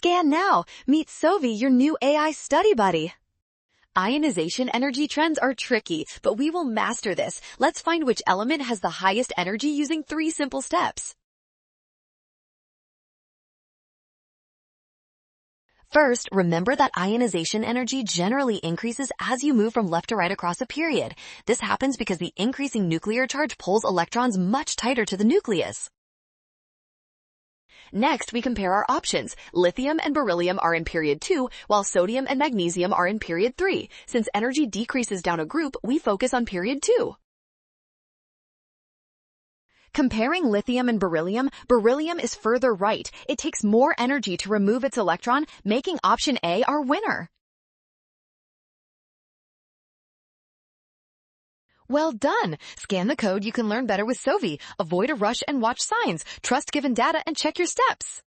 Scan now. Meet Sovi, your new AI study buddy. Ionization energy trends are tricky, but we will master this. Let's find which element has the highest energy using 3 simple steps. First, remember that ionization energy generally increases as you move from left to right across a period. This happens because the increasing nuclear charge pulls electrons much tighter to the nucleus. Next, we compare our options. Lithium and beryllium are in period 2, while sodium and magnesium are in period 3. Since energy decreases down a group, we focus on period 2. Comparing lithium and beryllium, beryllium is further right. It takes more energy to remove its electron, making option A our winner. Well done! Scan the code. You can learn better with Sovi. Avoid a rush and watch signs. Trust given data and check your steps.